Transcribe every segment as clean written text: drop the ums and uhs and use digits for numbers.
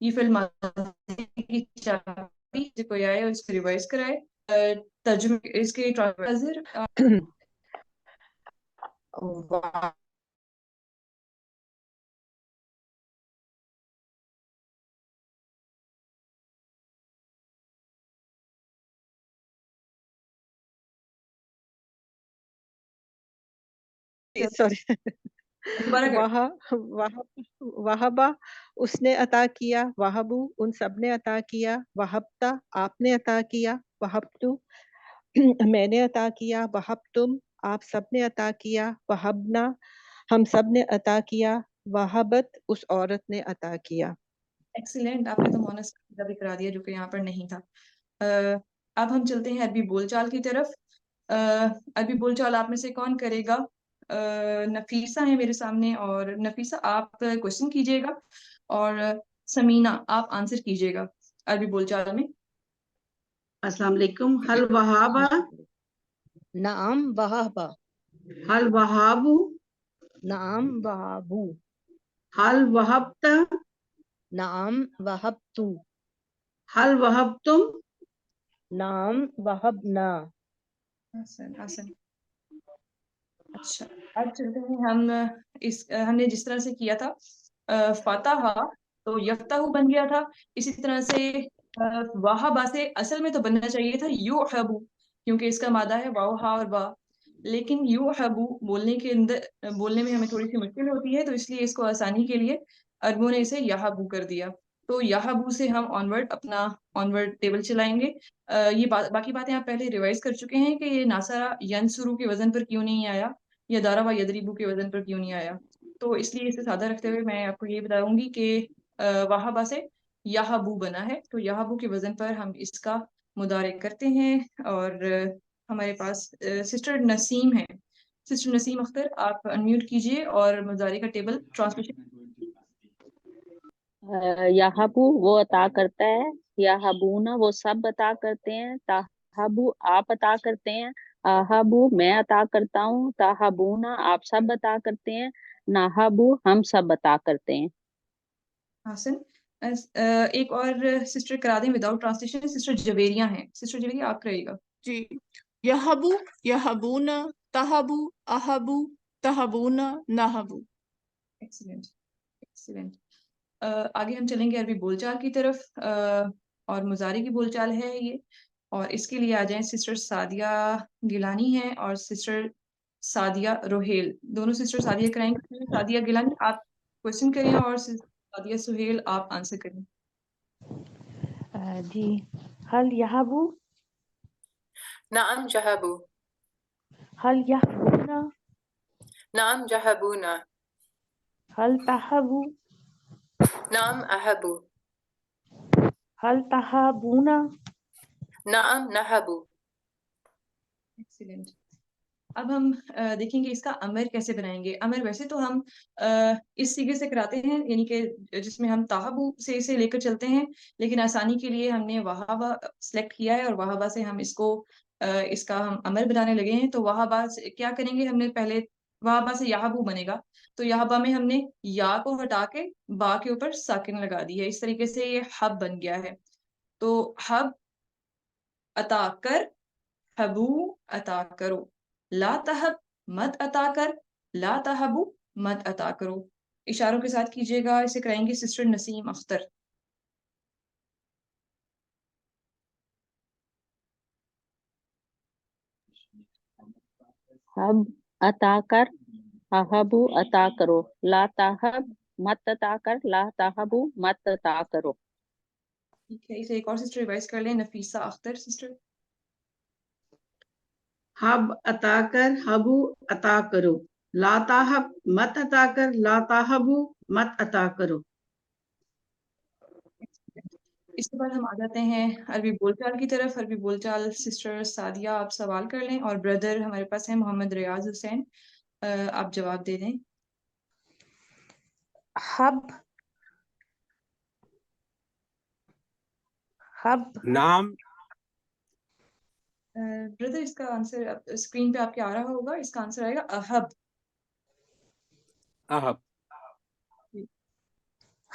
یہ فعل ماضی کی چابی کوئی آئے اور اس کو ریوائز کرائے. ترجمے اس کے حاضر سوری دوبارہ کر. وہبا اس نے عطا کیا، وہبو ان سب نے عطا کیا، وہبتا آپ نے عطا کیا، وہبتو میں نے عطا کیا، وہبتم آپ سب نے عطا کیا، وہبنا ہم سب نے عطا کیا، وہبت اس عورت نے عطا کیا. ایکسیلنٹ. آپ نے تو مونس کا بھی کرا دیا جو کہ یہاں پر نہیں تھا. اب ہم چلتے ہیں عربی بول چال کی طرف. عربی بول چال آپ میں سے کون کرے گا؟ نفیسہ ہے میرے سامنے، اور نفیسہ آپ کوشچن کیجیے گا اور سمینہ آپ آنسر کیجیے گا عربی بول چال میں. السلام علیکم. حل وہابا، نعم وہابا، حل وہابو، نعم وہابو، حل وہبتا، نعم وہبتو، حل وہبتم. نعم وہبنا. آسن. اچھا اب چلتے ہیں ہم نے جس طرح سے کیا تھا فاتحہ تو یفتح بن گیا تھا، اسی طرح سے واہبا سے اصل میں تو بننا چاہیے تھا یوحبو، کیونکہ اس کا مادہ ہے واو ہا اور با، لیکن یوحبو بولنے میں ہمیں تھوڑی سی مشکل ہوتی ہے، تو اس لیے اس کو آسانی کے لیے عربوں نے اسے یہابو کر دیا. تو یہابو سے ہم اپنا آنورڈ ٹیبل چلائیں گے. یہ باقی باتیں آپ پہلے ریوائز کر چکے ہیں کہ یہ ناصرہ ینصرو کے وزن پر کیوں نہیں آیا یا دارا و یدریبو کے وزن پر کیوں نہیں آیا. تو اس لیے اسے سادہ رکھتے ہوئے میں آپ کو یہ بتاؤں گی کہ وہابا سے یہابو بنا ہے، تو یہابو کے وزن پر ہم اس کا مضارع کرتے ہیں. اور ہمارے پاس سسٹر نسیم ہے. سسٹر نسیم اختر آپ انمیوٹ کیجئے اور مضارع کا ٹیبل ٹرانسلیشن. یہابو وہ عطا کرتا ہے، یہابونا وہ سب عطا کرتے ہیں، تاہبو آپ عطا کرتے ہیں، آہبو میں عطا کرتا ہوں، تاہبونا آپ سب عطا کرتے ہیں، ناہبو ہم سب عطا کرتے ہیں. حسن. ایک اور سسٹر کرا دیں وداؤٹ ٹرانسلیشن. سسٹر جویریہ ہیں. سسٹر جویریہ آپ کرائیے گا. جی. یہبو، یہبونا، تہبو، اہبو، تہبونا، نہبو. Excellent excellent. آگے ہم چلیں گے عربی بول چال کی طرف، اور مضارع کی بول چال ہے یہ، اور اس کے لیے آ جائیں سسٹر سعدیہ گیلانی ہیں اور سسٹر سعدیہ روہیل. دونوں سسٹر سعدیہ کرائیں گے. سعدیہ گیلانی آپ کوشچن کریں اور سعدیہ سہیل آپ آنسر کریں. جی. حل یہبو، نعم جہبو، حل یہبونا، نعم جہبونا، حل تہبو، نعم اہبو، حل تہبونا. نعم نہبو. ایکسیلنٹ. اب ہم دیکھیں گے اس کا امر کیسے بنائیں گے. امر ویسے تو ہم اس سیگے سے کراتے ہیں، یعنی کہ جس میں ہم تاہبو سے اسے لے کر چلتے ہیں، لیکن آسانی کے لیے ہم نے وہابا سلیکٹ کیا ہے اور وہابا سے ہم اس کا ہم امر بنانے لگے ہیں. تو وہابا سے کیا کریں گے؟ ہم نے پہلے وہابا سے یہابو بنے گا، تو یہابا میں ہم نے یا کو ہٹا کے با کے اوپر ساکن لگا دی ہے. اس طریقے سے یہ حب بن گیا ہے. تو حب عطا کر، حبو عطا کرو، لا تہب مت عطا کر، لا تہبو مت عطا کرو. اشاروں کے ساتھ کیجیے گا. اسے کرائیں گے سسٹر نسیم اختر. حب عطا کر، اہبو عطا کرو، لا تہب مت عطا کر، لا تہبو مت عطا کرو. ٹھیک ہے. اسے ایک اور سسٹر ریوائز کر لیں. نفیسہ اختر سسٹر. حب عطا کر، حبو عطا کرو، لا تاہب مت عطا کر، لا تاہبو مت عطا کرو. اس کے بعد ہم آ جاتے ہیں عربی بول چال کی طرف. عربی بول چال سسٹر سعدیہ آپ سوال کر لیں، اور بردر ہمارے پاس ہیں محمد ریاض حسین، آپ جواب دے دیں. حب، حب، نعم بردر اس کا آنسر اسکرین پہ آپ کے آ رہا ہوگا. اس کا آنسر آئے گا اہب. اہب.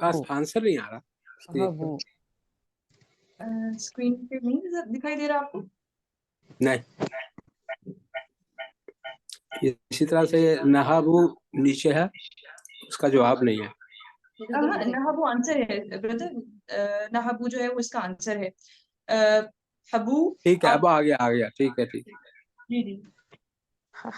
پاس ہو آنسر نہیں آ رہا اس لیے ہبو اسکرین پہ نہیں دکھائی دے رہا آپ کو؟ نہیں. اسی طرح سے نہابو نیچے ہے، اس کا جواب نہیں ہے. نہبو آنسر ہے بردر، نہبو جو ہے وہ اس کا آنسر ہے. حبو ٹھیک ہے، آپ اب آ گیا ٹھیک ہے. جی جی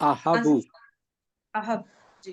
احبو احب جی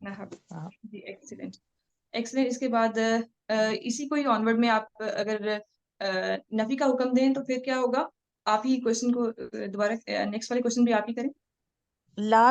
نہب جی ایکسیلنٹ ایکسیلنٹ. اس کے بعد اسی کو ہی آنورڈ میں آپ اگر نفی کا حکم دیں تو پھر کیا ہوگا؟ آپ ہی کوشچن کو دوبارہ نیکسٹ والے کوشچن بھی آپ ہی کریں. لا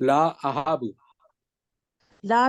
لا احابو لا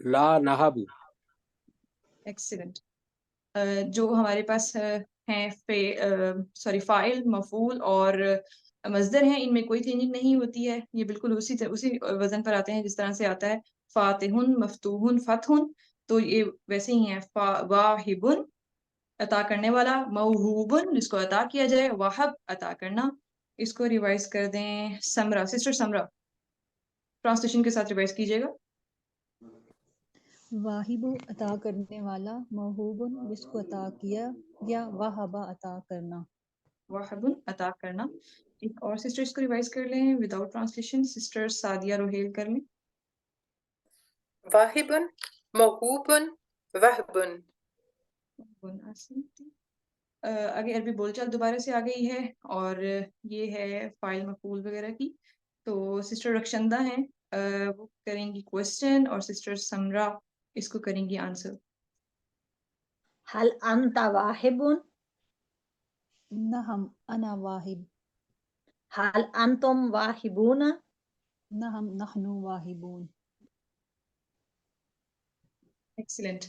لا نہابو. ایکسیلنٹ. جو ہمارے پاس ہیں سوری فاعل، مفعول اور مصدر ہیں، ان میں کوئی چینجنگ نہیں ہوتی ہے. یہ بالکل اسی وزن پر آتے ہیں جس طرح سے آتا ہے فاتحن، مفتوحن، فتحن. تو یہ ویسے ہی ہیں. واہبن عطا کرنے والا، موہوبن جس کو عطا کیا جائے، وہب عطا کرنا. اس کو ریوائز کر دیں. سمرا، سسٹر سمرا ٹرانسلیشن کے ساتھ ریوائز کیجیے گا. واہب عطا کرنے والا، موہوب جس کو عطا کیا، یا واہبہ عطا کرنا. واہبن عطا کرنا. ایک اور سسٹر اس کو ریوائز کر لیں without translation. Sister Sadia Rohail کر لیں. واہبن، موہوبن، وہبن. آگے عربی بول چال دوبارہ سے آ گئی ہے اور یہ ہے فائل مفعول وغیرہ کی. تو سسٹر رخشندہ ہیں، وہ کریں گی کوشچن اور سسٹر سمرا اس کو کریں گی آنسر. هل انت واهب؟ نعم انا واہب. هل انتم واهبون؟ نعم نحن واہبون. ایکسیلنٹ.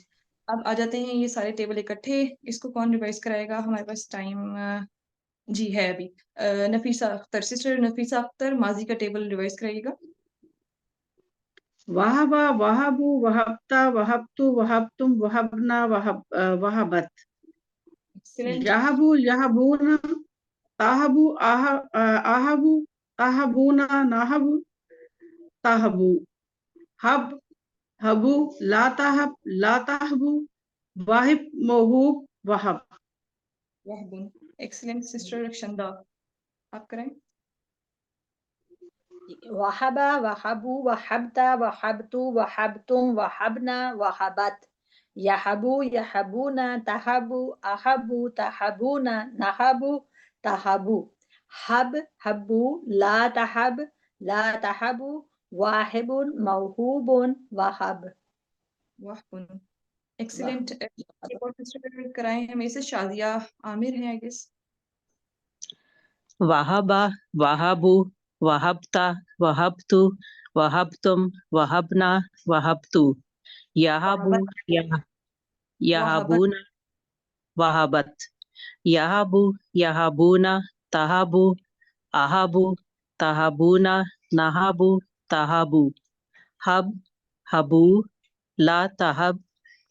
اب آ جاتے ہیں یہ سارے ٹیبل اکٹھے. اس کو کون ریوائز کرائے گا؟ ہمارے پاس ٹائم جی ہے ابھی. نفیسہ اختر، سسٹر نفیسہ اختر ماضی کا ٹیبل ریوائز کرائیے گا. وہبا، وہبو، وہبتا، وہبتو، وہبتم، وہبنا، وہبت. ایکسیلنٹ. یہبو، یہبون، تاہبو، آہبو، تاہبونا، ناہبو، تاہبو. ہب، ہبو، لا تاہب، لا تاہبو، واہب، موہوب، وہب. وہبن. ایکسیلنٹ. سسٹر رخشندہ آپ کریں. وهب، وهبوا، وهبت، وهبت، وهبتم، وهبنا، وهبت. يهبوا، يهبون، تهبوا، أهبوا، تهبون، نهبوا، تهبوا. هب، هبوا، لا تهب، لا تهبوا، واهب، موهوب، وهب. وہبن. ایکسیلنٹ. ایک اور سسٹر کرائیں ہمیں سے. شادیہ عامر ہیں آئی گیس. وہبا، وہبو، وہبتا، وہبتو، وہبتم، وہبنا، وہبتو. یہبو، یہبون، وہبت. یہبو، یہبونا، تہبو، اہبو، تہبونا، نہبو، تہبو. ہب، ہبو، لا تہب،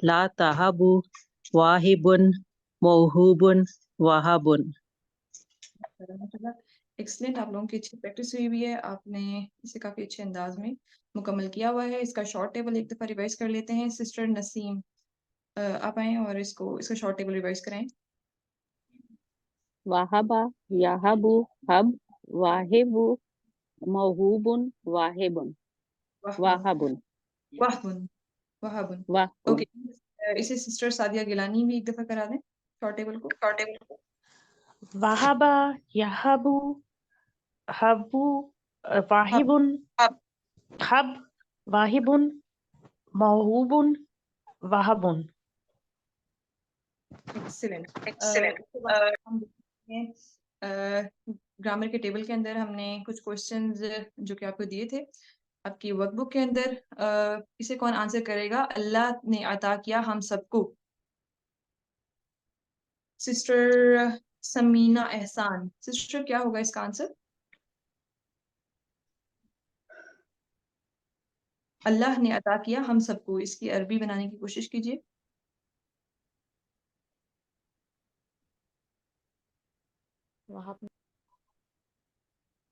لا تہبو، واہبن، موہوبن، وہبن. ایکسلنٹ. آپ لوگوں کی اچھی پریکٹس ہوئی ہوئی ہے. آپ نے اسے کافی اچھے انداز میں مکمل کیا ہوا ہے. اس کا شارٹ ٹیبل ایک دفعہ ریوائز کر لیتے ہیں. سسٹر نسیم آپ آئیں اور اس کا شارٹ ٹیبل ریوائز کرائیں. واہبا، یہبو، ہب، واہبو، موہوبن، واہبن. واہبن. وہبن. وہبن. واہبن. اوکے. اسے سسٹر سعدیہ گیلانی بھی ایک دفعہ کرا دیں شارٹ ٹیبل کو. وهب يهب هب واهب هب واهب موهوب وهب. ایکسیلنٹ. گرامر کے ٹیبل کے اندر ہم نے کچھ کوشچنز جو کہ آپ کو دیے تھے آپ کی ورک بک کے اندر. اسے کون آنسر کرے گا؟ اللہ نے عطا کیا ہم سب کو. سسٹر سمینہ احسان، سسٹر کیا ہوگا اس کا آنسر؟ اللہ نے عطا کیا ہم سب کو. اس کی عربی بنانے کی کوشش کیجیے.